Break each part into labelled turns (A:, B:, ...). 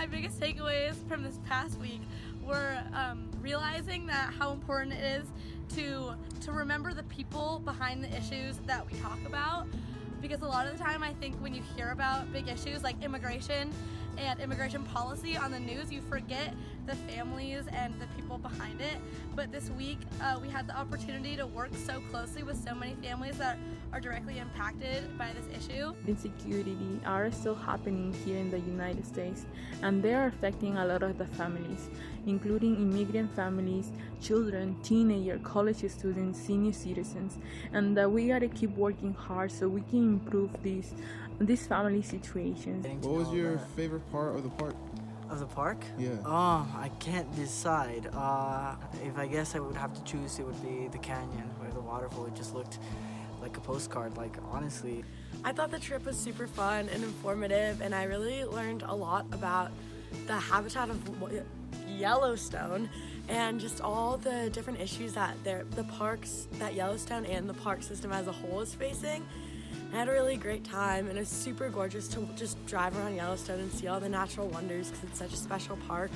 A: my biggest takeaways from this past week were realizing that how important it is to remember the people behind the issues that we talk about. Because a lot of the time I think when you hear about big issues like immigration and immigration policy on the news, you forget the families and the people behind it. But this week we had the opportunity to work so closely with so many families that are directly impacted by this issue.
B: Insecurity are still happening here in the United States, and they are affecting a lot of the families, including immigrant families, children, teenagers, college students, senior citizens, and we gotta keep working hard so we can improve these family situations.
C: What was your favorite part of the park?
D: Of the park?
C: Yeah.
D: I can't decide. If I guess I would have to choose, it would be the canyon where the waterfall just looked like a postcard, like honestly.
E: I thought the trip was super fun and informative, and I really learned a lot about the habitat of Yellowstone and just all the different issues that the parks, that Yellowstone and the park system as a whole is facing. I had a really great time, and it was super gorgeous to just drive around Yellowstone and see all the natural wonders because it's such a special park,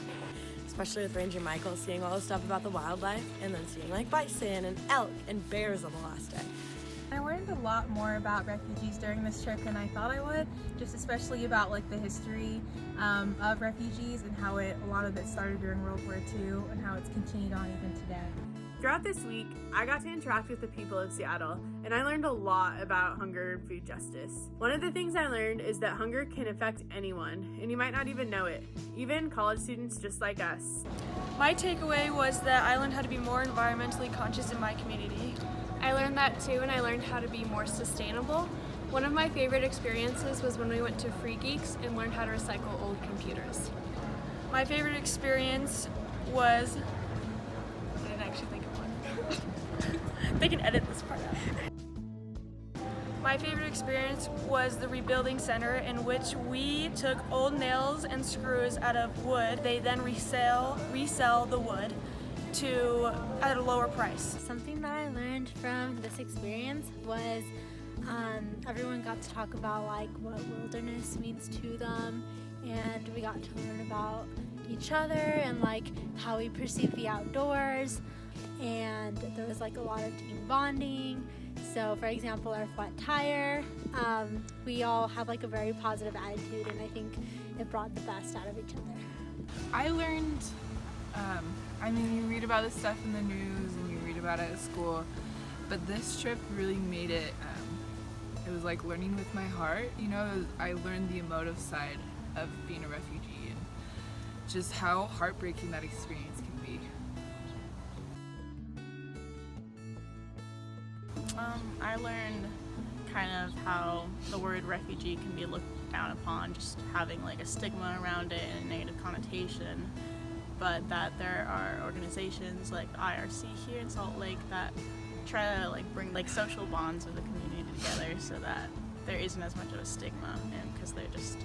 E: especially with Ranger Michael, seeing all the stuff about the wildlife and then seeing like bison and elk and bears on the last day.
F: I learned a lot more about refugees during this trip than I thought I would, just especially about like the history of refugees and how a lot of it started during World War II and how it's continued on even today.
G: Throughout this week, I got to interact with the people of Seattle, and I learned a lot about hunger and food justice. One of the things I learned is that hunger can affect anyone, and you might not even know it, even college students just like us.
A: My takeaway was that I learned how to be more environmentally conscious in my community.
H: I learned that too, and I learned how to be more sustainable. One of my favorite experiences was when we went to Free Geeks and learned how to recycle old computers.
A: My favorite experience was... I didn't actually think of one. They can edit this part out. My favorite experience was the rebuilding center, in which we took old nails and screws out of wood. They then resell the wood at a lower price.
I: Something that I learned from this experience was everyone got to talk about like what wilderness means to them, and we got to learn about each other and like how we perceive the outdoors, and there was like a lot of team bonding. So for example, our flat tire, we all have like a very positive attitude, and I think it brought the best out of each other.
J: I learned, you read about this stuff in the news and you read about it at school, but this trip really made it, it was like learning with my heart, you know. I learned the emotive side of being a refugee and just how heartbreaking that experience can be.
K: I learned kind of how the word refugee can be looked down upon, just having like a stigma around it and a negative connotation, but that there are organizations like the IRC here in Salt Lake that try to like bring like social bonds of the community together so that there isn't as much of a stigma, and because they're just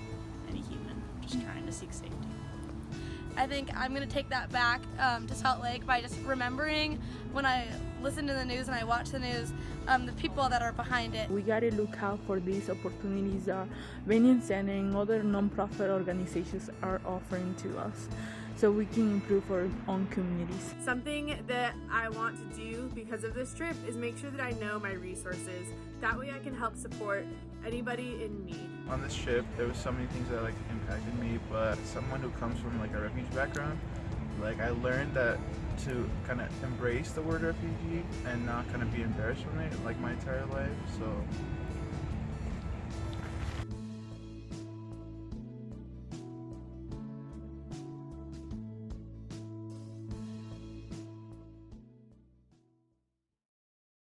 K: any human just trying to seek safety.
A: I think I'm going to take that back to Salt Lake by just remembering when I listen to the news and I watch the news, the people that are behind it.
B: We gotta look out for these opportunities that Venian Center and other non-profit organizations are offering to us, so we can improve our own communities.
G: Something that I want to do because of this trip is make sure that I know my resources. That way I can help support anybody in need.
L: On this trip, there was so many things that like impacted me, but someone who comes from like a refugee background, like I learned that to kind of embrace the word refugee and not kind of be embarrassed from it like my entire life. So